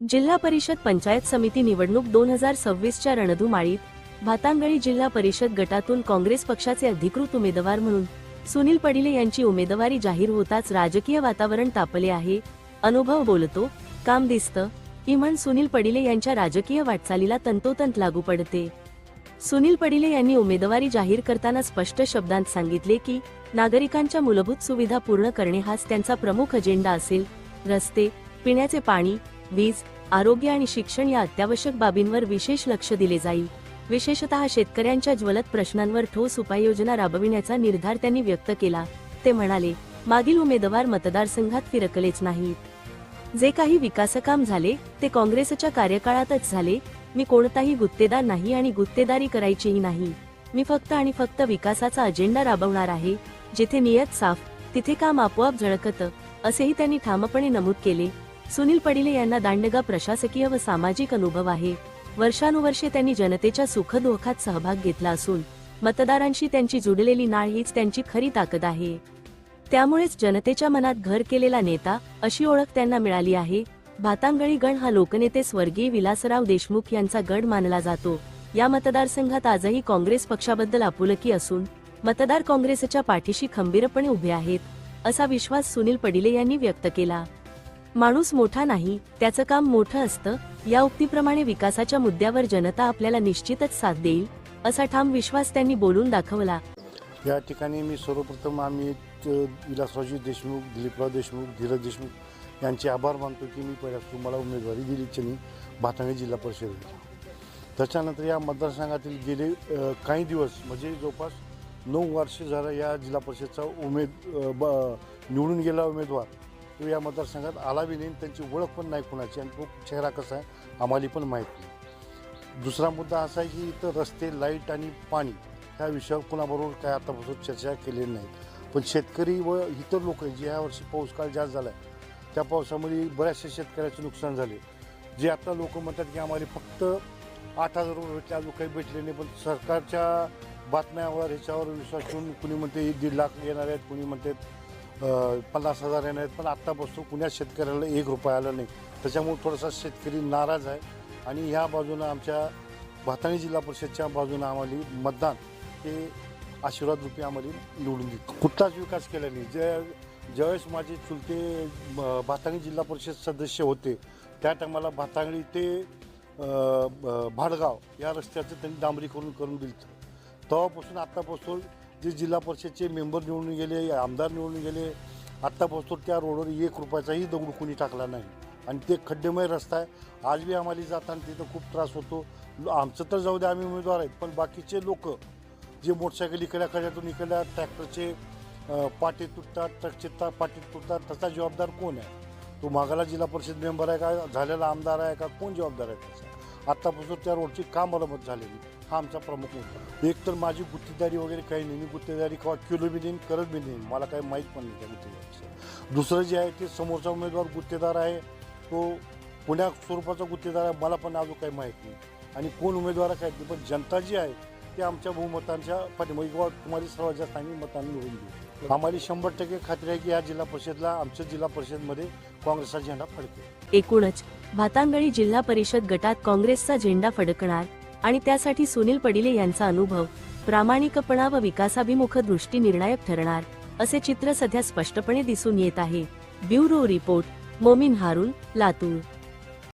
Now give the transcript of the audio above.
जिल्हा परिषद पंचायत समिती निवडणूक 2026च्या रणधुमाळीत भातांगळी जिल्हा परिषद गटातून काँग्रेस पक्षाचे अधिकृत उमेदवार म्हणून सुनील पडिले यांची उमेदवारी जाहीर होताच राजकीय वातावरण तापले आहे। अनुभव बोलतो, काम दिसतं ही म्हण सुनील पडिले यांच्या राजकीय वाटचालीला तंतोतंत लागू पडते। सुनील पडिले यांनी उमेदवारी जाहीर करताना स्पष्ट शब्दांत सांगितले की नागरिकांच्या मूलभूत सुविधा पूर्ण करणे हाच त्यांचा प्रमुख अजेंडा असेल। रस्ते, पिण्याचे पाणी, वीज, आरोग्य आणि शिक्षण या अत्यावश्यक बाबींवर विशेष लक्ष दिले जाईल। विशेषतः शेतकऱ्यांच्या ज्वलंत प्रश्नांवर ठोस उपाययोजना राबविण्याचा निर्धार त्यांनी व्यक्त केला। ते म्हणाले, मागील उमेदवार मतदारसंघात फिरकलेच नाहीत। जे काही विकासकाम झाले ते काँग्रेसच्या कार्यकाळातच झाले। मी कोणताही गुत्तेदार नाही आणि गुत्तेदारी करायचीही नाही। मी फक्त आणि फक्त विकासाचा अजेंडा राबवणार आहे। जिथे नियत साफ तिथे काम आपोआप झळकतं, असेही त्यांनी ठामपणे नमूद केले। सुनील पडिले यांना दांडगा प्रशासकीय व सामाजिक अनुभव आहे। वर्षानुवर्षे त्यांनी जनतेच्या सुखदुःखात सहभाग घेतला असून मतदारांशी त्यांची जुडलेली नाळ हीच त्यांची खरी ताकद आहे। त्यामुळेच जनतेच्या मनात घर केलेला नेता अशी ओळख त्यांना मिळाली आहे। भातांगळी गण हा लोकनेते स्वर्गीय विलासराव देशमुख यांचा गड मानला जातो। या मतदारसंघात आजही काँग्रेस पक्षाबद्दल आपुलकी असून मतदार काँग्रेसच्या पाठीशी खंबीरपणे उभे आहेत, असा विश्वास सुनील पडिले यांनी व्यक्त केला। माणूस मोठा नाही, त्याचं काम मोठं असतं, या उक्तीप्रमाणे विकासाच्या मुद्द्यावर जनता आपल्याला निश्चितच साथ देईल, असा ठाम विश्वास त्यांनी बोलून दाखवला। या ठिकाणी मी सर्वप्रथम आम्ही विलासरावजी देशमुख, दिलीपराव देशमुख, धीरज देशमुख यांचे आभार मानतो की मी पहिल्याच तुम्हाला उमेदवारी दिली त्यांनी भातांगळी जिल्हा परिषदेला। त्याच्यानंतर या मतदारसंघातील गेले काही दिवस म्हणजे जवळपास 9 वर्षे झालं या जिल्हा परिषदचा निवडून गेला उमेदवार तो या मतदारसंघात आला बी नाही, त्यांची ओळख पण नाही कोणाची आणि तो चेहरा कसा आहे आम्हाला पण माहीत नाही। दुसरा मुद्दा असा आहे की इथं रस्ते, लाईट आणि पाणी ह्या विषयावर कोणाबरोबर काय आतापासून चर्चा केलेली नाही। पण शेतकरी व इतर लोक जे या वर्षी पाऊस काळ जास्त झाला आहे त्या पावसामध्ये बऱ्याचशा शेतकऱ्याचे नुकसान झाले। जे आता लोक म्हणतात की आम्हाला फक्त 8,000 रुपये भेटले, अजून काही भेटले नाही। पण सरकारच्या बातम्यावर ह्याच्यावर विश्वास ठेवून कुणी म्हणते 1.5 लाख येणार आहेत, कुणी म्हणते 50,000 येणार आहेत, पण आत्तापासून कुण्याच शेतकऱ्याला 1 रुपया आला नाही। त्याच्यामुळे थोडासा शेतकरी नाराज आहे आणि ह्या बाजूनं आमच्या भातांगळी जिल्हा परिषदच्या बाजूनं आम्हाला मतदान हे आशीर्वाद रूपी आम्हाला निवडून देतो। कुठलाच विकास केला नाही। ज्यावेळेस माझे चुलते भातांगळी जिल्हा परिषद सदस्य होते त्या टायमाला भातांगळी ते भाडगाव या रस्त्याचं त्यांनी डांबरीकरण करून दिलं। तेव्हापासून आत्तापासून जे जिल्हा परिषदचे मेंबर निवडून गेले, आमदार निवडून गेले, आत्तापासून त्या रोडवर 1 रुपयाचाही दगड कुणी टाकला नाही आणि ते खड्डेमय रस्ता आहे। आज बी आम्हाला जाताना तिथं खूप त्रास होतो। आमचं तर जाऊ द्या, आम्ही उमेदवार आहेत, पण बाकीचे लोक जे मोटरसायकल इकड्याकडे इकडल्या ट्रॅक्टरचे पाटे तुटतात, ट्रकचे पाटे तुटतात, त्याचा जबाबदार कोण आहे? तो मागाला जिल्हा परिषद मेंबर आहे का, झालेला आमदार आहे का, कोण जबाबदार आहे त्याचा? आत्तापासून त्या रोडची का मरम्मत झालेली हा आमचा प्रमुख मुद्दा। एक तर माझी गुत्तेदारी वगैरे काही नाही, मी गुत्तेदारी केलो बी नाही, करत बी नाही, मला काही माहीत पण नाही त्या गुत्तेदारीचं। दुसरं जे आहे ते समोरचा उमेदवार गुत्तेदार आहे, तो पुण्या स्वरूपाचा गुत्तेदार आहे, मला पण अजून काही माहीत नाही आणि कोण उमेदवार काय नाही। पण जनता जी आहे ते आमच्या बहुमतांच्या पाठीमागे तुम्हाला सर्वात जास्त आम्ही मतांनी निवडून देऊ। आम्हाला 100% खात्री आहे की या जिल्हा परिषदला आमच्या जिल्हा परिषदमध्ये काँग्रेसचा झेंडा फडकेल। एकूणच भातांगळी जिल्हा परिषद गटात काँग्रेसचा झेंडा फडकणार आणि त्यासाठी सुनील पडिले यांचा अनुभव, प्रामाणिकपणा व विकासाभिमुख दृष्टी निर्णायक ठरणार, असे चित्र सध्या स्पष्टपणे दिसून येत आहे। ब्युरो रिपोर्ट, मोमीन हारून, लातूर।